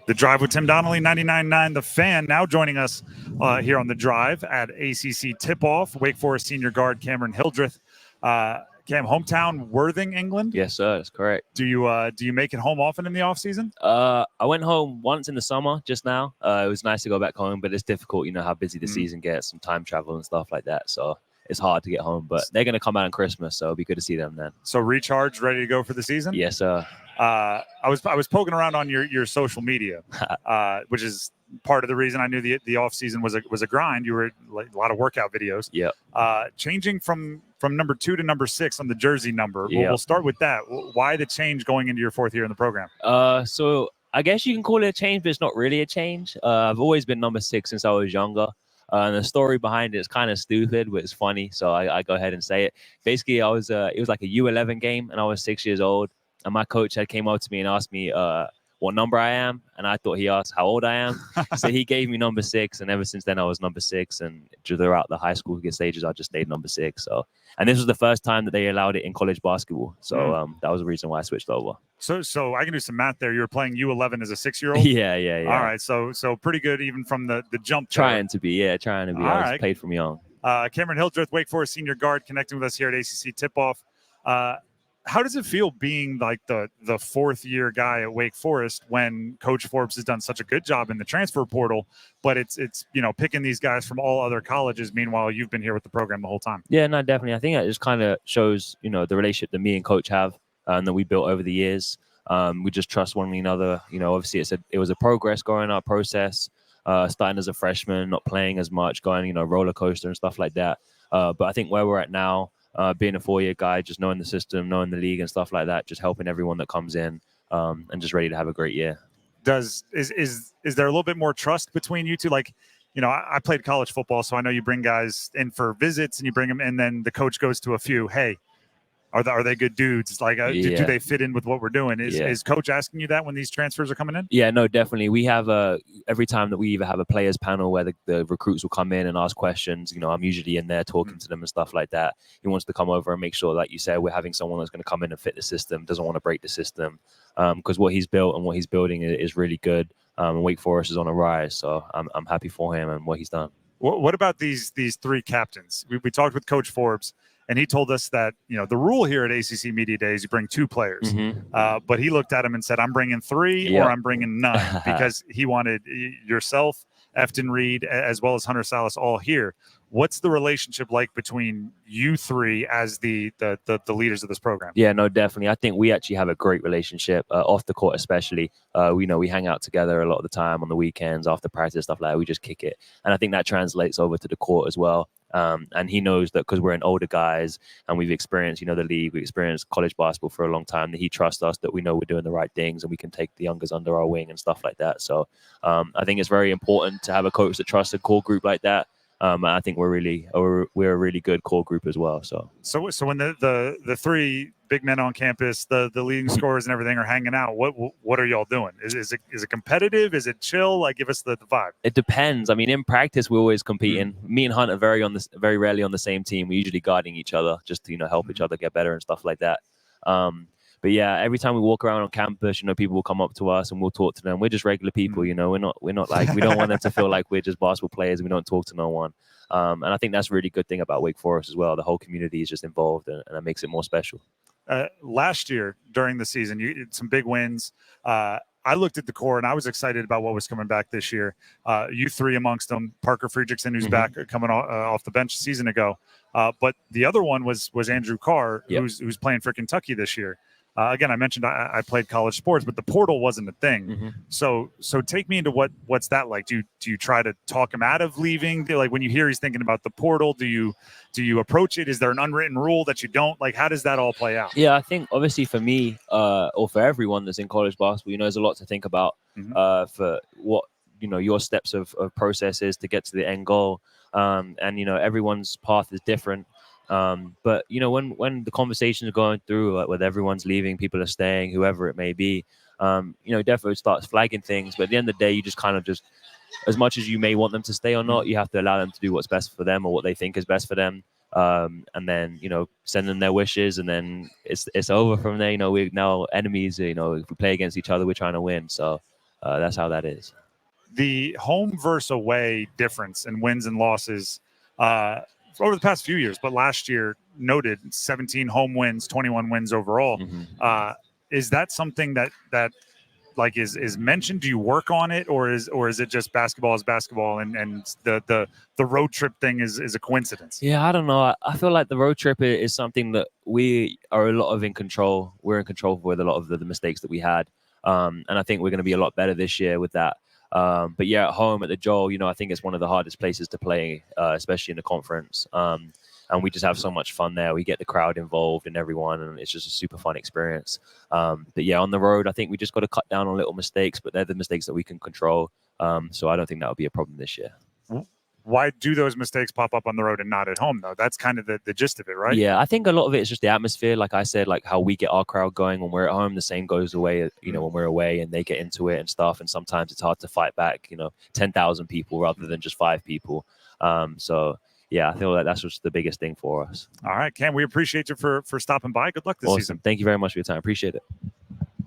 The Drive with Tim Donnelly, 99.9 The Fan, now joining us here on The Drive at ACC tip-off. Wake Forest senior guard Cam Hildreth. Cam, hometown Worthing, England? Yes, sir. That's correct. Do you make it home often in the off-season? I went home once in the summer just now. It was nice to go back home, but it's difficult, how busy the season gets, some time travel and stuff like that. So it's hard to get home, but they're going to come out on Christmas, so it'll be good to see them then. So recharged, ready to go for the season? Yes, sir. I was poking around on your social media, which is part of the reason I knew the off season was a grind. You were a lot of workout videos. Yeah. Changing from number 2 to number 6 on the jersey number. Yep. We'll start with that. Why the change going into your 4th year in the program? So I guess you can call it a change, but it's not really a change. I've always been number 6 since I was younger. And the story behind it is kind of stupid, but it's funny. So I go ahead and say it. Basically, it was like a U11 game, and I was 6 years old. And my coach had came up to me and asked me what number I am. And I thought he asked how old I am. So he gave me number 6. And ever since then, I was number 6. And throughout the high school stages, I just stayed number 6. So, and this was the first time that they allowed it in college basketball. So that was the reason why I switched over. So I can do some math there. You were playing U11 as a 6-year-old? Yeah. All right. So pretty good even from the jump. Trying to be. I was played from young. Cam Hildreth, Wake Forest senior guard, connecting with us here at ACC Tip-Off. How does it feel being like the 4th year guy at Wake Forest when Coach Forbes has done such a good job in the transfer portal, but it's picking these guys from all other colleges. Meanwhile, you've been here with the program the whole time. Yeah, no, definitely. I think it just kind of shows, the relationship that me and Coach have and that we built over the years. We just trust one another. Obviously it was a process, starting as a freshman, not playing as much, going, roller coaster and stuff like that. But I think where we're at now, being a 4-year guy, just knowing the system, knowing the league and stuff like that, just helping everyone that comes in and just ready to have a great year. Is there a little bit more trust between you two? Like, I played college football, so I know you bring guys in for visits and you bring them, and then the coach goes to a few, hey, are they good dudes? Like, do they fit in with what we're doing? Is Coach asking you that when these transfers are coming in? Yeah, no, definitely. We have every time that we either have a players panel where the recruits will come in and ask questions. I'm usually in there talking to them and stuff like that. He wants to come over and make sure, like you said, we're having someone that's going to come in and fit the system, doesn't want to break the system, because what he's built and what he's building is really good. And Wake Forest is on a rise, so I'm happy for him and what he's done. What about these 3 captains? We talked with Coach Forbes, and he told us that, the rule here at ACC Media Days, you bring 2 players. But he looked at him and said, I'm bringing 3 or I'm bringing none, because he wanted yourself, Efton Reed, as well as Hunter Salas all here. What's the relationship like between you 3 as the leaders of this program? Yeah, no, definitely. I think we actually have a great relationship off the court, especially. We hang out together a lot of the time on the weekends, after practice, stuff like that. We just kick it. And I think that translates over to the court as well. And he knows that because we're an older guys and we've experienced, the league, we experienced college basketball for a long time, that he trusts us, that we know we're doing the right things and we can take the youngers under our wing and stuff like that. So I think it's very important to have a coach that trusts a core group like that. I think we're a really good core group as well. So when the 3 big men on campus, the leading scorers and everything are hanging out, what are y'all doing? Is it competitive? Is it chill? Like, give us the vibe. It depends. I mean, in practice, we're always competing. Me and Hunt are very rarely on the same team. We're usually guarding each other just to help each other get better and stuff like that. But yeah, every time we walk around on campus, people will come up to us and we'll talk to them. We're just regular people, we're not like, we don't want them to feel like we're just basketball players and we don't talk to no one. And I think that's a really good thing about Wake Forest as well. The whole community is just involved and that makes it more special. Last year during the season, you had some big wins. I looked at the core and I was excited about what was coming back this year. You 3 amongst them, Parker Friedrichsen, who's back coming off the bench a season ago. But the other one was Andrew Carr, who's playing for Kentucky this year. Again, I mentioned I played college sports, but the portal wasn't a thing. So take me into what's that like? Do you try to talk him out of leaving? Like, when you hear he's thinking about the portal, do you approach it? Is there an unwritten rule that you don't like? How does that all play out? Yeah, I think obviously for me or for everyone that's in college basketball, there's a lot to think about for what your steps of processes to get to the end goal. And everyone's path is different. But when the conversations are going through, like, with everyone's leaving, people are staying, whoever it may be, definitely starts flagging things. But at the end of the day, you just kind of as much as you may want them to stay or not, you have to allow them to do what's best for them or what they think is best for them. And then, send them their wishes, and then it's over from there. We're now enemies. If we play against each other, we're trying to win. So that's how that is. The home versus away difference in wins and losses over the past few years, but last year noted 17 home wins, 21 wins overall. Is that something that like is mentioned? Do you work on it, or is it just basketball is basketball and the road trip thing is a coincidence? Yeah, I don't know. I feel like the road trip is something that we are a lot of in control. We're in control with a lot of the mistakes that we had. And I think we're going to be a lot better this year with that. But yeah, at home at the Joel, I think it's one of the hardest places to play, especially in the conference. And we just have so much fun there. We get the crowd involved and everyone, and it's just a super fun experience. But yeah, on the road, I think we just got to cut down on little mistakes, but they're the mistakes that we can control. So I don't think that'll be a problem this year. Why do those mistakes pop up on the road and not at home, though? That's kind of the gist of it, right? Yeah, I think a lot of it is just the atmosphere. Like I said, like how we get our crowd going when we're at home, the same goes away, when we're away and they get into it and stuff. And sometimes it's hard to fight back, 10,000 people rather than just 5 people. So yeah, I feel like that's just the biggest thing for us. All right, Cam, we appreciate you for stopping by. Good luck this season. Thank you very much for your time. Appreciate it.